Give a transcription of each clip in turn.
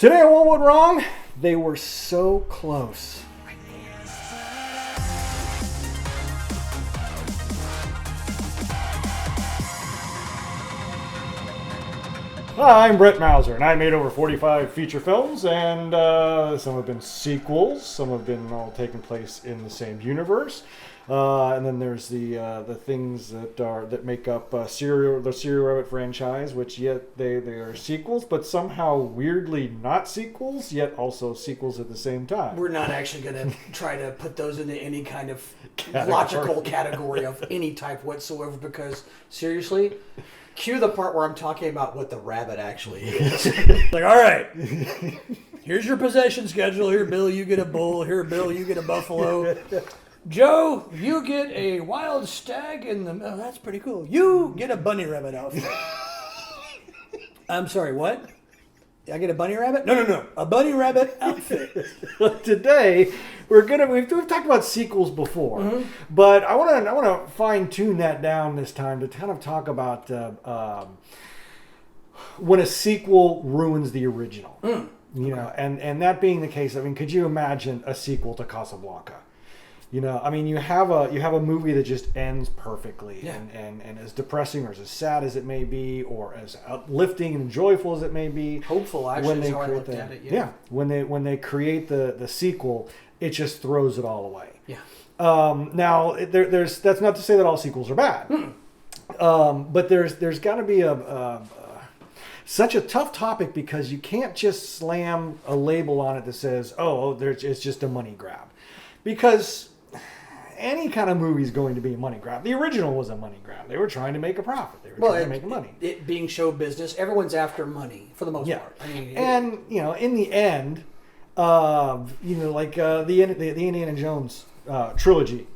Today on What Went Wrong, they were so close. Hi, I'm Brett Mauser, and I made over 45 feature films, and some have been sequels, some have been all taking place in the same universe, and then there's the things that make up the Serial Rabbit franchise, which yet they are sequels, but somehow weirdly not sequels, yet also sequels at the same time. We're not actually going to try to put those into any kind of logical category of any type whatsoever, because seriously, cue the part where I'm talking about what the rabbit actually is. Like, all right, here's your possession schedule. Here, Bill, you get a bull. Here, Bill, you get a buffalo. Joe, you get a wild stag in the... Oh, that's pretty cool. You get a bunny rabbit outfit. I'm sorry, what? I get a bunny rabbit? No. A bunny rabbit outfit. Today, we've talked about sequels before, but I want to fine tune that down this time to kind of talk about when a sequel ruins the original. You know, and that being the case, I mean, could you imagine a sequel to Casablanca? You know, I mean, you have a movie that just ends perfectly, and as depressing or as sad as it may be, or as uplifting and joyful as it may be. Hopeful, actually, is how I looked at it. Yeah, when they create the sequel, it just throws it all away. Yeah. Now, that's not to say that all sequels are bad, but there's got to be such a tough topic, because you can't just slam a label on it that says, it's just a money grab, because any kind of movie is going to be a money grab. The original was a money grab. They were trying to make a profit. They were trying to make money. It being show business, everyone's after money for the most part. I mean, in the end, the Indiana Jones trilogy.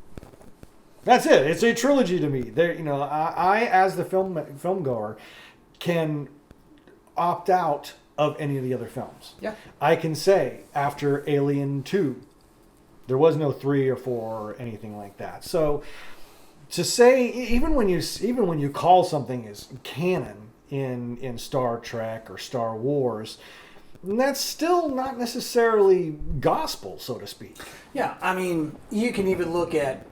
That's it. It's a trilogy to me. I as the film goer can opt out of any of the other films. Yeah. I can say after Alien 2. There was no 3 or 4 or anything like that. So to say, even when you call something as canon in Star Trek or Star Wars, that's still not necessarily gospel, so to speak. Yeah, I mean, you can even look at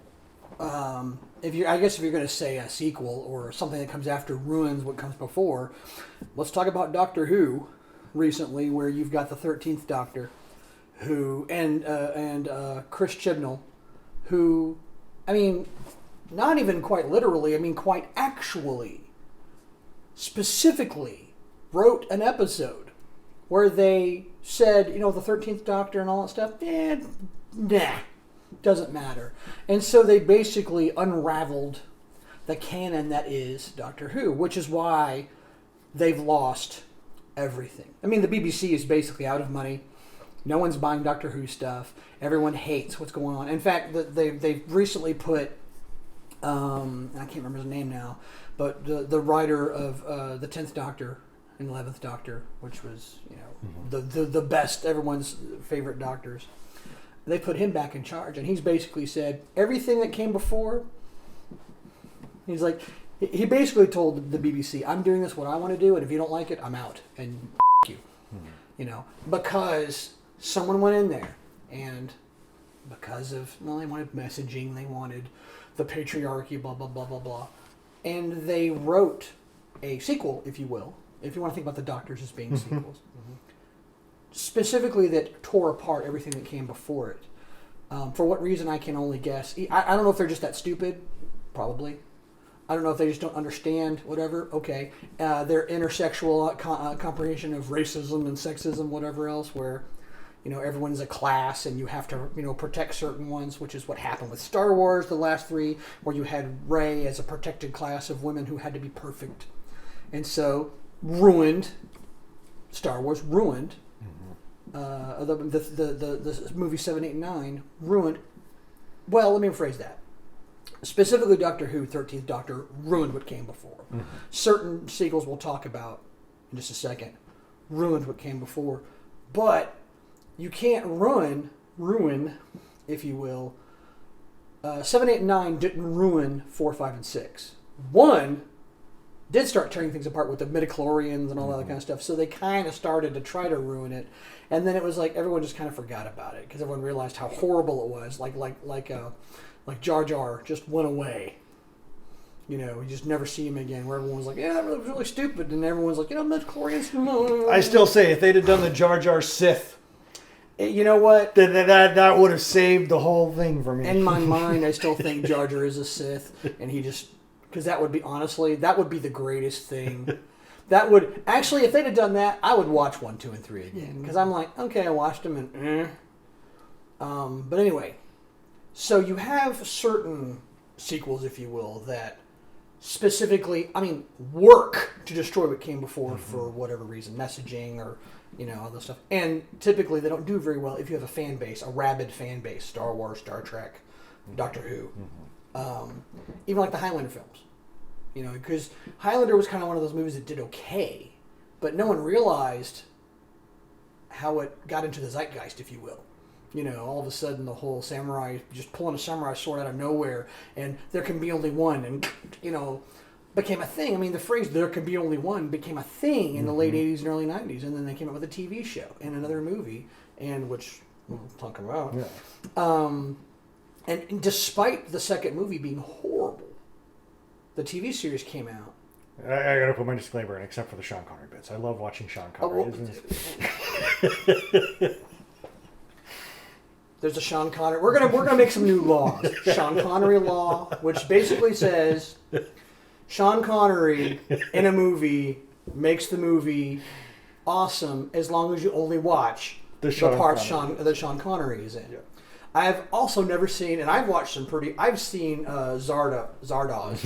if you're going to say a sequel or something that comes after ruins what comes before. Let's talk about Doctor Who recently, where you've got the 13th Doctor. Who and Chris Chibnall, who, I mean, not even quite literally, I mean quite actually, specifically wrote an episode where they said, the 13th Doctor and all that stuff, doesn't matter. And so they basically unraveled the canon that is Doctor Who, which is why they've lost everything. I mean, the BBC is basically out of money. No one's buying Doctor Who stuff. Everyone hates what's going on. In fact, they've recently put, I can't remember his name now, but the writer of the 10th Doctor and 11th Doctor, which was the best, everyone's favorite doctors, they put him back in charge, and he's basically said everything that came before. He's like, he basically told the BBC, "I'm doing this what I want to do, and if you don't like it, I'm out, and you," because someone went in there, and because of, they wanted messaging, they wanted the patriarchy, blah, blah, blah, blah, blah. And they wrote a sequel, if you will, if you want to think about the Doctors as being sequels, specifically that tore apart everything that came before it. For what reason, I can only guess. I don't know if they're just that stupid, probably. I don't know if they just don't understand, whatever, okay. Their intersexual comprehension of racism and sexism, whatever else, where everyone's a class and you have to, protect certain ones, which is what happened with Star Wars, the last 3, where you had Rey as a protected class of women who had to be perfect. And so, ruined, Star Wars ruined, the movie 7, 8, and 9 ruined, well, let me rephrase that. Specifically, Doctor Who, 13th Doctor, ruined what came before. Certain sequels we'll talk about in just a second ruined what came before. But you can't ruin, if you will. 7, 8, and 9 didn't ruin 4, 5, and 6. 1 did start tearing things apart with the midichlorians and all that kind of stuff. So they kind of started to try to ruin it, and then it was like everyone just kind of forgot about it because everyone realized how horrible it was. Like Jar Jar just went away. You know, you just never see him again. Where everyone was like, "Yeah, that was really stupid," and everyone's like, midichlorians. I still say if they'd have done the Jar Jar Sith, you know what? then that would have saved the whole thing for me. In my mind, I still think Jar Jar is a Sith, and he just. Because that would be, honestly, that would be the greatest thing. That would, actually, if they'd have done that, I would watch 1, 2, and 3 again. Because I'm like, okay, I watched them and but anyway, so you have certain sequels, if you will, that specifically, work to destroy what came before for whatever reason, messaging or, all this stuff. And typically they don't do very well if you have a fan base, a rabid fan base, Star Wars, Star Trek, Doctor Who. Even like the Highlander films, because Highlander was kind of one of those movies that did okay, but no one realized how it got into the zeitgeist, if you will. All of a sudden the whole samurai, just pulling a samurai sword out of nowhere, and there can be only one, and, became a thing. The phrase "there can be only one" became a thing in the late 80s and early 90s, and then they came up with a TV show and another movie, and which we'll talk about. Yeah. And despite the second movie being horrible, the TV series came out. I gotta put my disclaimer in, except for the Sean Connery bits. I love watching Sean Connery. There's a Sean Connery. We're gonna make some new laws. Sean Connery law, which basically says Sean Connery in a movie makes the movie awesome as long as you only watch the parts that Sean Connery is in. Yeah. I've also never seen, and I've watched some I've seen Zardoz.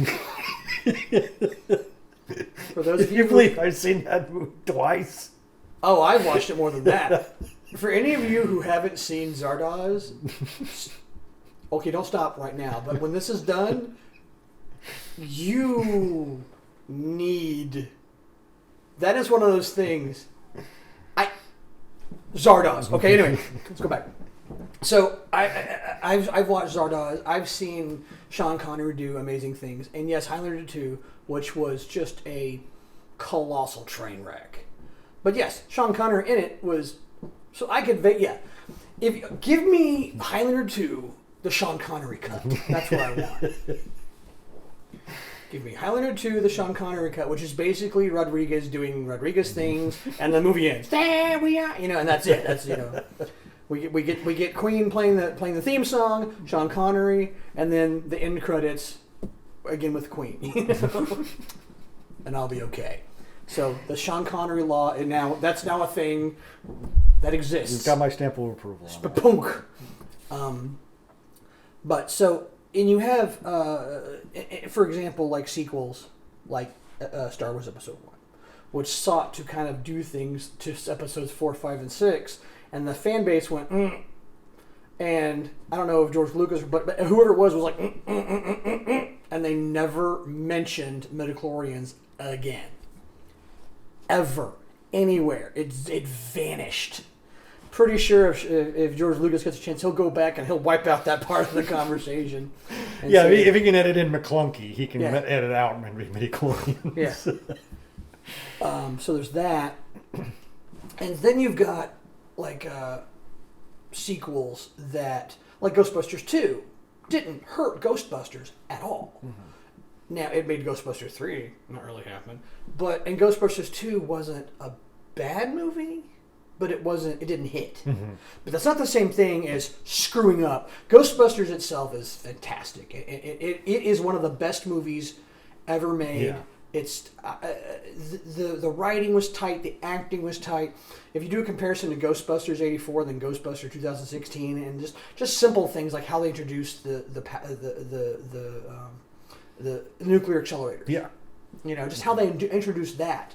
For those of you believe I've seen that movie twice? Oh, I've watched it more than that. For any of you who haven't seen Zardoz, okay, don't stop right now. But when this is done, you need. That is one of those things. Zardoz. Okay, anyway, let's go back. So I've watched Zardoz. I've seen Sean Connery do amazing things, and yes, Highlander 2, which was just a colossal train wreck. But yes, Sean Connery in it was. So I could, if give me Highlander 2, the Sean Connery cut. That's what I want. Give me Highlander 2, the Sean Connery cut, which is basically Rodriguez doing Rodriguez things, and the movie ends. There we are, and that's it. That's we get Queen playing the theme song, Sean Connery, and then the end credits again with Queen, and I'll be okay. So the Sean Connery law, and that's now a thing that exists. You've got my stamp of approval. Spapunk. But so, and you have, for example, like sequels, like Star Wars Episode 1, which sought to kind of do things to episodes 4, 5, and 6, and the fan base went, and I don't know if George Lucas, but whoever it was like, and they never mentioned midichlorians again. Ever. Anywhere. It vanished. Pretty sure if George Lucas gets a chance, he'll go back and he'll wipe out that part of the conversation. Yeah, say, if he can edit in McClunky, he can edit out midichlorians. Yeah. So there's that. And then you've got like sequels that, like Ghostbusters 2, didn't hurt Ghostbusters at all. Mm-hmm. Now, it made Ghostbusters 3 not really happen. And Ghostbusters 2 wasn't a bad movie, but it didn't hit. Mm-hmm. But that's not the same thing as screwing up. Ghostbusters itself is fantastic. It is one of the best movies ever made. Yeah. It's the writing was tight, the acting was tight. If you do a comparison to Ghostbusters '84, then Ghostbusters 2016, and just simple things like how they introduced the nuclear accelerator. Yeah. Just how they introduced that.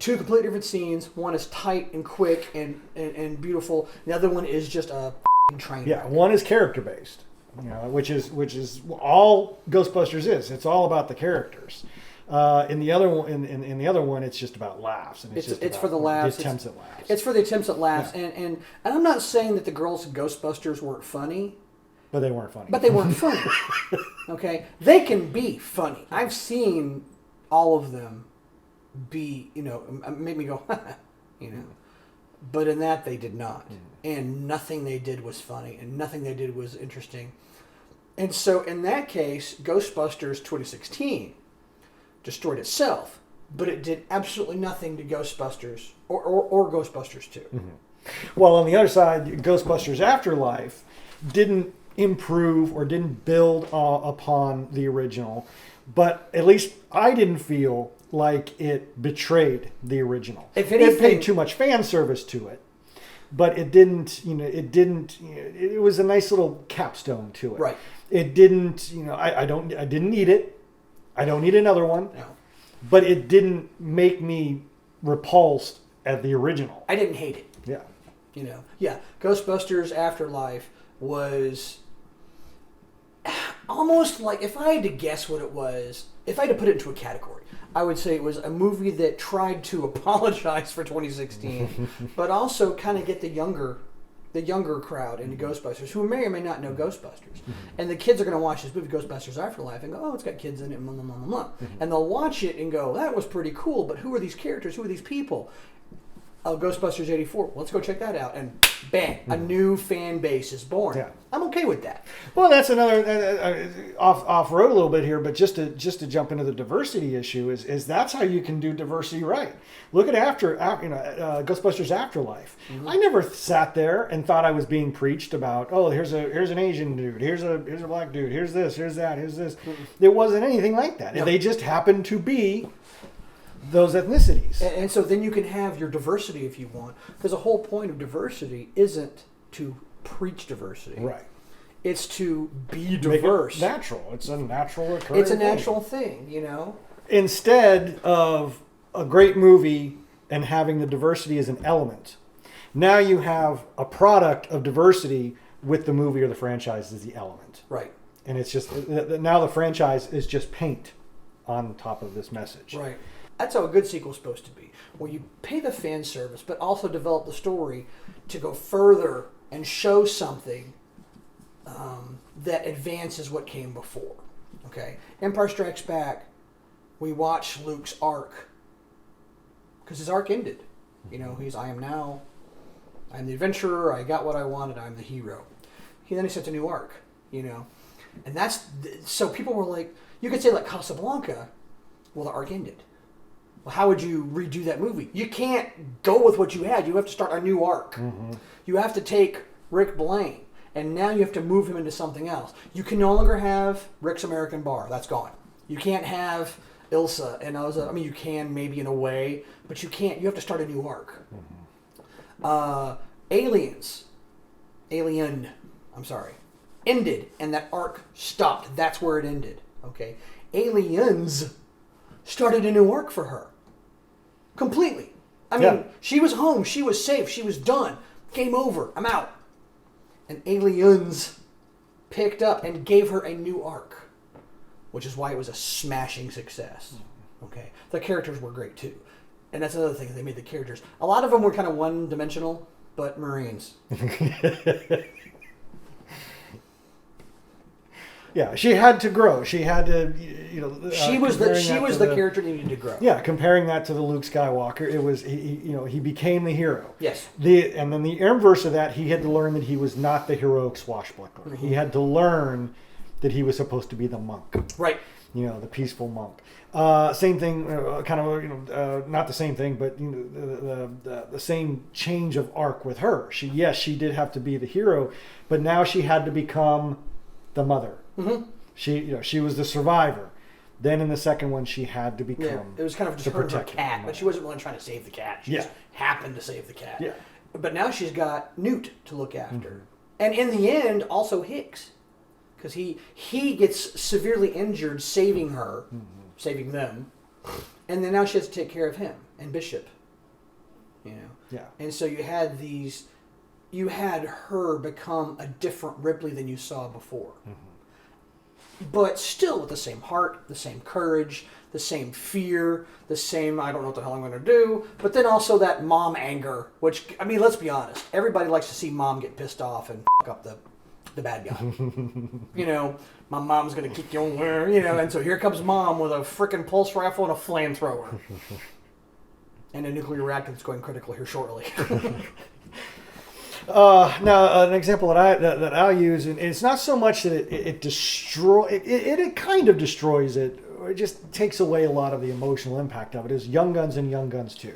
Two completely different scenes. One is tight and quick and beautiful. The other one is just a train. Yeah, one is character based, which is all Ghostbusters is. It's all about the characters. In the other one, in the other one, it's just about laughs, and it's for the laughs. The attempts at laughs. It's for the attempts at laughs, yeah. and I'm not saying that the girls in Ghostbusters weren't funny. But they weren't funny. Okay? They can be funny. I've seen all of them be, make me go, But in that, they did not. And nothing they did was funny, and nothing they did was interesting. And so, in that case, Ghostbusters 2016 destroyed itself, but it did absolutely nothing to Ghostbusters or Ghostbusters 2. Well, on the other side, Ghostbusters Afterlife didn't improve or didn't build upon the original, but at least I didn't feel like it betrayed the original. If anything, it paid too much fan service to it, but it didn't. It was a nice little capstone to it. Right. It didn't. I didn't need it. I don't need another one. No. But it didn't make me repulsed at the original. I didn't hate it. Yeah. Yeah. Ghostbusters Afterlife was almost like, if I had to guess what it was, if I had to put it into a category, I would say it was a movie that tried to apologize for 2016, but also kind of get the younger crowd into Ghostbusters, who may or may not know Ghostbusters. And the kids are going to watch this movie, Ghostbusters Afterlife, and go, oh, it's got kids in it, blah, blah, blah, blah, blah. And they'll watch it and go, that was pretty cool, but who are these characters? Who are these people? Oh, Ghostbusters 84. Let's go check that out. And bang, a new fan base is born. Yeah. I'm okay with that. Well, that's another off road a little bit here, but just to jump into the diversity issue is that's how you can do diversity right. Look at Ghostbusters Afterlife. I never sat there and thought I was being preached about. Oh, here's an Asian dude. Here's a black dude. Here's this. Here's that. Here's this. There wasn't anything like that. No. They just happened to be those ethnicities. And so then you can have your diversity if you want, because the whole point of diversity isn't to preach diversity. Right. It's to be diverse. Make it natural. It's a natural occurring It's a natural thing, Instead of a great movie and having the diversity as an element, now you have a product of diversity with the movie or the franchise as the element. Right. And it's just, now the franchise is just paint on top of this message. Right. That's how a good sequel is supposed to be, where you pay the fan service, but also develop the story to go further and show something that advances what came before. Okay? Empire Strikes Back, we watch Luke's arc, because his arc ended. I'm the adventurer, I got what I wanted, I'm the hero. Then he sets a new arc, And so people were like, you could say like Casablanca, well, the arc ended. Well, how would you redo that movie? You can't go with what you had. You have to start a new arc. You have to take Rick Blaine, and now you have to move him into something else. You can no longer have Rick's American Bar. That's gone. You can't have Ilsa and Elsa. I mean, you can maybe in a way, but you can't. You have to start a new arc. Alien, ended, and that arc stopped. That's where it ended. Okay, Aliens started a new arc for her. Completely. I mean, She was home. She was safe. She was done. Game over. I'm out. And Aliens picked up and gave her a new arc, which is why it was a smashing success. Okay. The characters were great too. And that's another thing. They made the characters. A lot of them were kind of one-dimensional, but Marines. Yeah, she had to grow. She had to, she was the character that needed to grow. Yeah, comparing that to the Luke Skywalker, it was he became the hero. Yes. And then the inverse of that, he had to learn that he was not the heroic swashbuckler. He had to learn that he was supposed to be the monk. Right. The peaceful monk. Same thing, not the same thing, but the same change of arc with her. She did have to be the hero, but now she had to become the mother. She was the survivor. Then in the second one, she had to become. It was kind of just her and her cat, but she wasn't really trying to save the cat. She just happened to save the cat. Yeah. But now she's got Newt to look after, and in the end, also Hicks, because he gets severely injured saving her, saving them, and then now she has to take care of him and Bishop. Yeah. And so you had her become a different Ripley than you saw before. But still with the same heart, the same courage, the same fear, the same, I don't know what the hell I'm going to do, but then also that mom anger, which, I mean, let's be honest, everybody likes to see mom get pissed off and fuck up the the bad guy. You know, my mom's going to kick you over, you know, and so here comes mom with a frickin' pulse rifle and a flamethrower. And a nuclear reactor that's going critical here shortly. Now, an example that I'll use, and it's not so much that it kind of destroys it. It just takes away a lot of the emotional impact of it. Is Young Guns and Young Guns 2,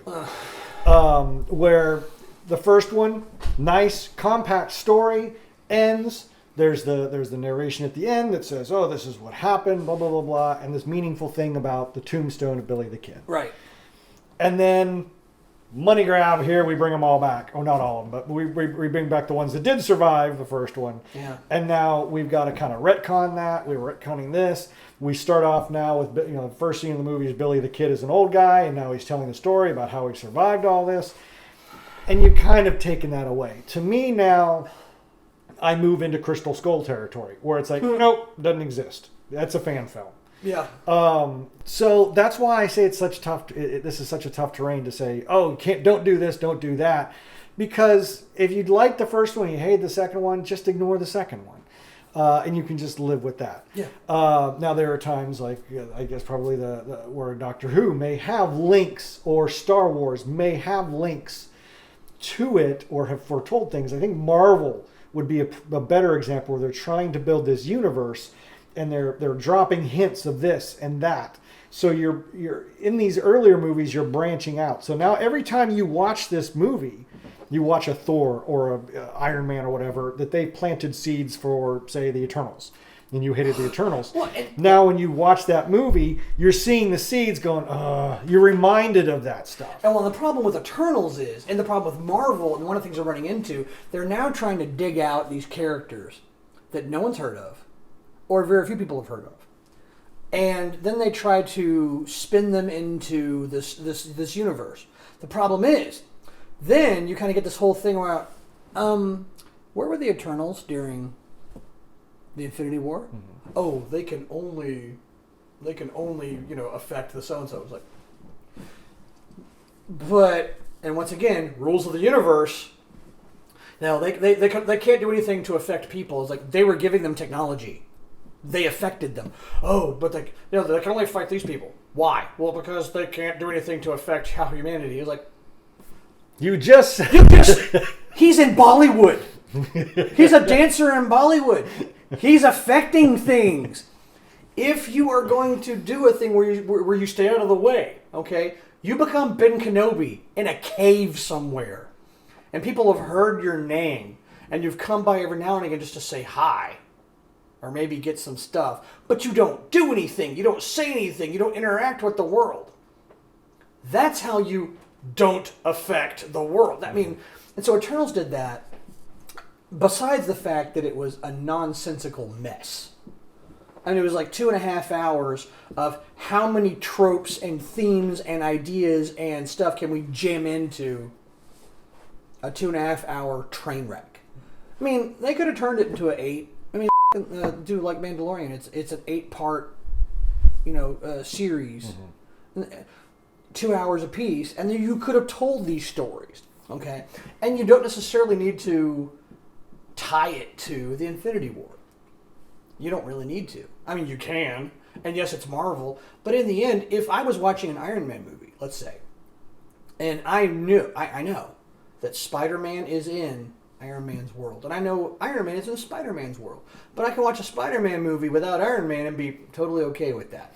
where the first one, nice compact story, ends. There's the narration at the end that says, "Oh, this is what happened," blah blah blah blah, and this meaningful thing about the tombstone of Billy the Kid. Right. And then money grab, here we bring them all back. Oh, not all of them, but we bring back the ones that did survive the first one. Yeah. And now we've got to kind of retcon that. We're retconning this. We start off now with, you know, the first scene in the movie is Billy the Kid is an old guy, and now he's telling the story about how he survived all this. And you've kind of taken that away. To me now, I move into Crystal Skull territory, where it's like, nope, doesn't exist. That's a fan film. Yeah. So that's why I say it's such tough. This is such a tough terrain to say, oh, don't do this, don't do that. Because if you like the first one, you hate the second one, just ignore the second one. And you can just live with that. Yeah. Now there are times like, I guess probably where Doctor Who may have links, or Star Wars may have links to it, or have foretold things. I think Marvel would be a better example, where they're trying to build this universe, and they're dropping hints of this and that. So you're in these earlier movies, you're branching out. So now every time you watch this movie, you watch a Thor or a Iron Man or whatever, that they planted seeds for, say, the Eternals, and you hated the Eternals. Well, now when you watch that movie, you're seeing the seeds going, you're reminded of that stuff. And well, the problem with Eternals is, and the problem with Marvel, and one of the things they're running into, they're now trying to dig out these characters that no one's heard of, or very few people have heard of. And then they try to spin them into this universe. The problem is, then you kind of get this whole thing where, where were the Eternals during the Infinity War? Mm-hmm. Oh, they can only, affect the so-and-so. It's like, but, and once again, rules of the universe. Now, they can't do anything to affect people. It's like they were giving them technology. They affected them. Oh, but they can only fight these people. Why? Well, because they can't do anything to affect how humanity is. Like, he's in Bollywood. He's a dancer in Bollywood. He's affecting things. If you are going to do a thing where you stay out of the way, okay, you become Ben Kenobi in a cave somewhere, and people have heard your name, and you've come by every now and again just to say hi, or maybe get some stuff, but you don't do anything, you don't say anything, you don't interact with the world. That's how you don't affect the world. I mean, and so Eternals did that, besides the fact that it was a nonsensical mess. I mean, it was like 2.5 hours of how many tropes and themes and ideas and stuff can we jam into a 2.5 hour train wreck. I mean, they could have turned it into an 8. I mean, do like Mandalorian. It's an 8-part, series. Mm-hmm. 2 hours apiece, and then you could have told these stories, okay? And you don't necessarily need to tie it to the Infinity War. You don't really need to. I mean, you can, and yes, it's Marvel, but in the end, if I was watching an Iron Man movie, let's say, and I know that Spider-Man is in Iron Man's world, and I know Iron Man is in Spider-Man's world, but I can watch a Spider-Man movie without Iron Man and be totally okay with that.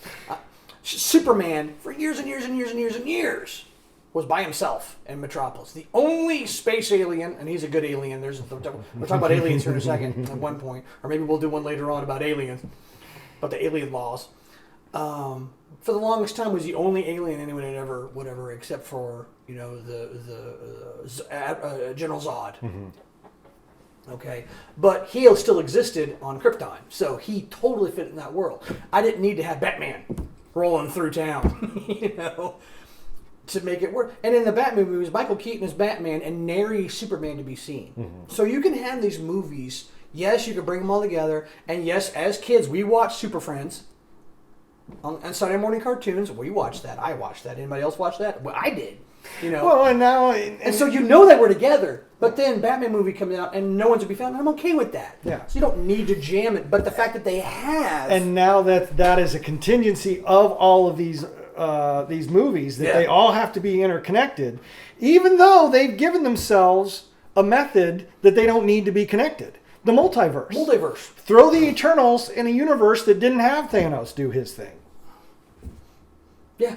Superman, for years and years and years and years and years, was by himself in Metropolis. The only space alien, and he's a good alien. We'll talk about aliens here in a second at one point, or maybe we'll do one later on about aliens, about the alien laws. For the longest time, was the only alien anyone had ever, whatever, except for the General Zod. Mm-hmm. Okay, but he still existed on Krypton, so he totally fit in that world. I didn't need to have Batman rolling through town, to make it work. And in the Batman movies, Michael Keaton is Batman and nary Superman to be seen. Mm-hmm. So you can have these movies. Yes, you can bring them all together. And yes, as kids, we watched Super Friends on Sunday morning cartoons. We watched that. I watched that. Anybody else watch that? Well, I did. Well, and now... And so you know they were together. But then Batman movie comes out and no one's to be found. I'm okay with that. Yeah. So you don't need to jam it. But the fact that they have... And now that is a contingency of all of these movies, that they all have to be interconnected, even though they've given themselves a method that they don't need to be connected. The multiverse. Throw the Eternals in a universe that didn't have Thanos do his thing. Yeah.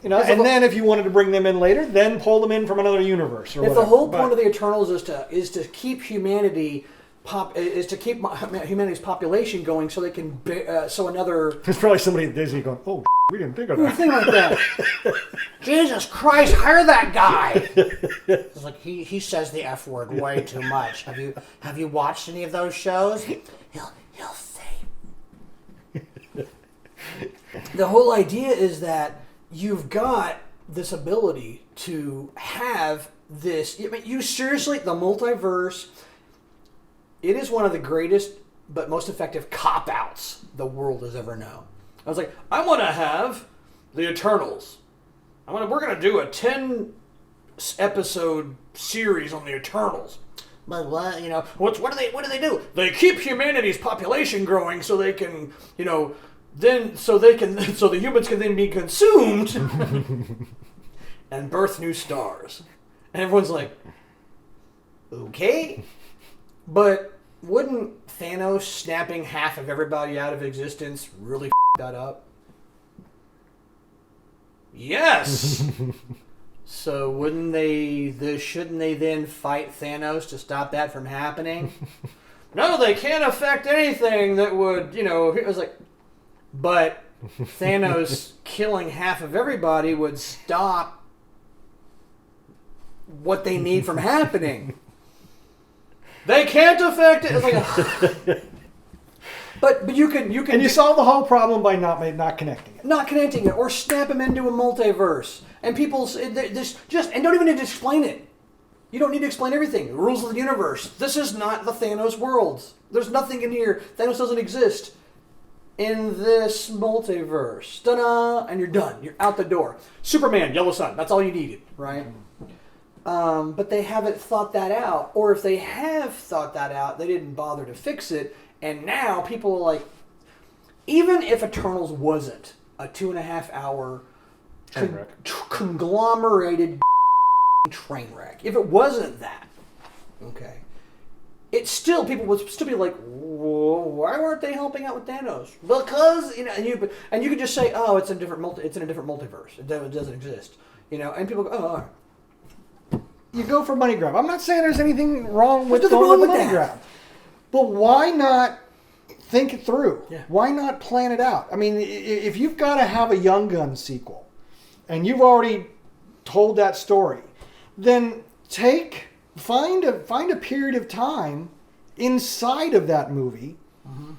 And then if you wanted to bring them in later, then pull them in from another universe or whatever. If the whole point of the Eternals is to keep humanity's population going, so they can so another. There's probably somebody at Disney going, "Oh, we didn't think of that." Think like that. Jesus Christ, hire that guy. It's like he says the F word way too much. Have you watched any of those shows? He'll say. The whole idea is that you've got this ability to have this. I mean, you seriously, the multiverse, it is one of the greatest but most effective cop-outs the world has ever known. I was like, I want to have the Eternals. We're going to do a 10-episode series on the Eternals. But what, what do they do? They keep humanity's population growing so they can, so the humans can then be consumed and birth new stars. And everyone's like, okay. But wouldn't Thanos snapping half of everybody out of existence really that up? Yes. So shouldn't they then fight Thanos to stop that from happening? No, they can't affect anything that would, it was like, but Thanos killing half of everybody would stop what they need from happening. They can't affect it. It's like but you can and you solve the whole problem by not connecting it. Not connecting it, or snap them into a multiverse. And people and don't even need to explain it. You don't need to explain everything. The rules of the universe. This is not the Thanos world. There's nothing in here. Thanos doesn't exist in this multiverse. Ta-da! And you're done. You're out the door. Superman, Yellow Sun. That's all you needed, right? But they haven't thought that out. Or if they have thought that out, they didn't bother to fix it. And now people are like, even if Eternals wasn't a 2.5 hour conglomerated train wreck, if it wasn't that, okay, it's still, people would still be like, why weren't they helping out with Thanos? Because and you could just say, oh, it's in a different multiverse. It doesn't exist, and people go, oh, all right. You go for money grab. I'm not saying there's anything wrong with going for money grab, but why not think it through? Yeah. Why not plan it out? I mean, if you've got to have a Young Guns sequel, and you've already told that story, then find a period of time inside of that movie, mm-hmm,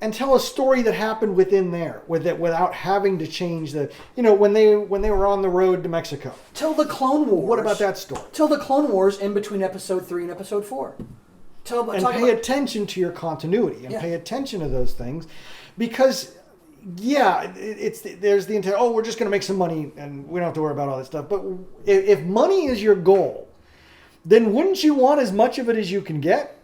and tell a story that happened within there, without having to change the, when they were on the road to Mexico. Tell the Clone Wars. What about that story? Tell the Clone Wars in between Episode 3 and Episode 4. Pay attention to your continuity and pay attention to those things, because there's the intent. Oh, we're just going to make some money and we don't have to worry about all that stuff. But if money is your goal, then wouldn't you want as much of it as you can get?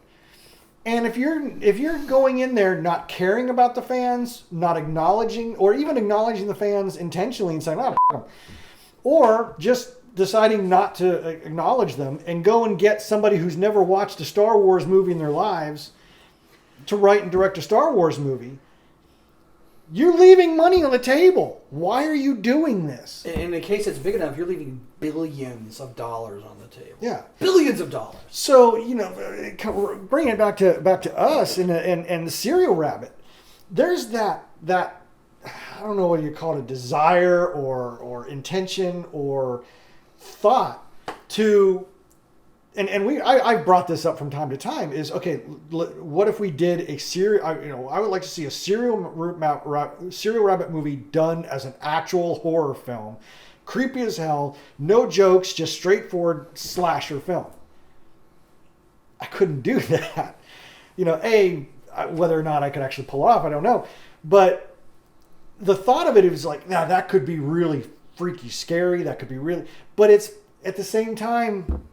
And if you're going in there not caring about the fans, not acknowledging, or even acknowledging the fans intentionally and saying, oh, f*** them, or just deciding not to acknowledge them and go and get somebody who's never watched a Star Wars movie in their lives to write and direct a Star Wars movie, you're leaving money on the table. Why are you doing this? In a case that's big enough, you're leaving billions of dollars on the table. Yeah. Billions of dollars. So, bringing it back to us and the Serial Rabbit, there's that I don't know what you call it, a desire or intention or thought to, and I brought this up from time to time, is, okay, what if we did a serial, I would like to see a Serial Rabbit movie done as an actual horror film, creepy as hell, no jokes, just straightforward slasher film. I couldn't do that. Whether or not I could actually pull it off, I don't know. But the thought of it was like, now that could be really freaky scary. That could be really, but it's at the same time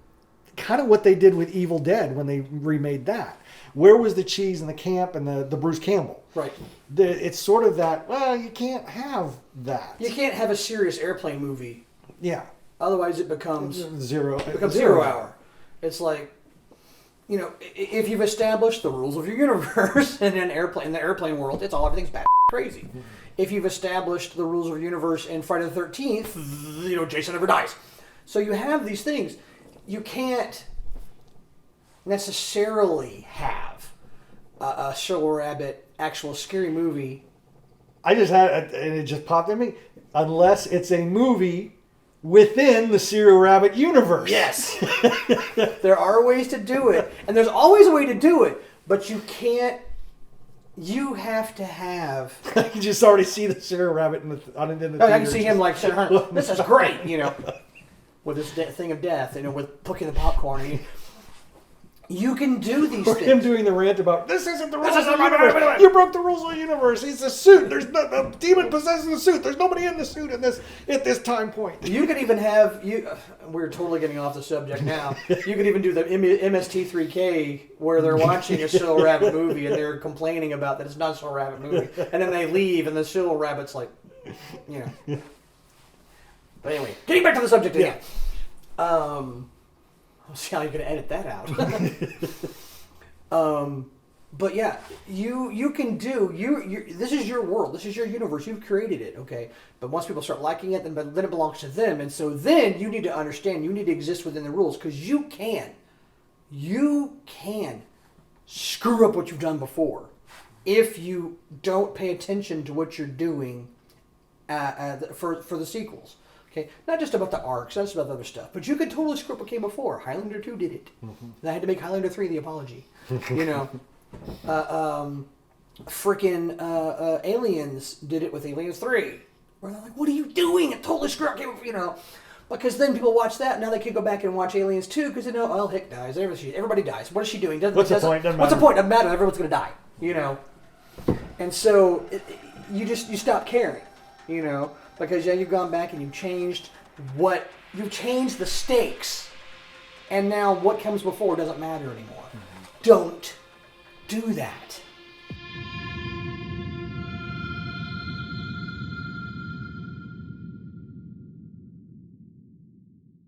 kind of what they did with Evil Dead when they remade that. Where was the cheese and the camp and the Bruce Campbell? Right. It's sort of that, well, you can't have that. You can't have a serious airplane movie. Yeah. Otherwise it becomes zero hour. It's like, if you've established the rules of your universe in the airplane world, everything's bad crazy. If you've established the rules of your universe in Friday the 13th, Jason never dies. So you have these things. You can't necessarily have a Cyril Rabbit actual scary movie. I just had, and it just popped in me, unless it's a movie within the Cyril Rabbit universe. Yes. There are ways to do it, and there's always a way to do it, but you can't. You have to have. I can just already see the Cyril Rabbit in the theater. I can see him like saying, "This is great," with this thing of death, with cooking the popcorn. You can do these or things. Him doing the rant about this isn't the rules of the universe. You broke the rules of the universe. He's a suit. There's a demon possesses the suit. There's nobody in the suit at this time point. You could even have we're totally getting off the subject now. You could even do the MST3K where they're watching a Cyril Rabbit movie and they're complaining about that it's not a Cyril Rabbit movie, and then they leave and the Cyril Rabbit's like, But anyway, getting back to the subject again. I'll see how you're going to edit that out. But yeah, you can do this is your world, this is your universe, you've created it, okay? But once people start liking it, then it belongs to them, and so then you need to understand, you need to exist within the rules, because you can screw up what you've done before if you don't pay attention to what you're doing for the sequels. Okay, not just about the arcs, not just about the other stuff, but you could totally screw up what came before. Highlander 2 did it. Mm-hmm. And I had to make Highlander 3 the apology. Freaking Aliens did it with Aliens 3. Where they're like, what are you doing? It totally screwed up, Because then people watch that, now they can go back and watch Aliens 2 because they know, Hick dies, everybody dies. What is she doing? What's the point? What's the point? Doesn't matter. Everyone's going to die, And so you stop caring, Because you've gone back and you've changed the stakes, and now what comes before doesn't matter anymore. Mm-hmm. Don't do that.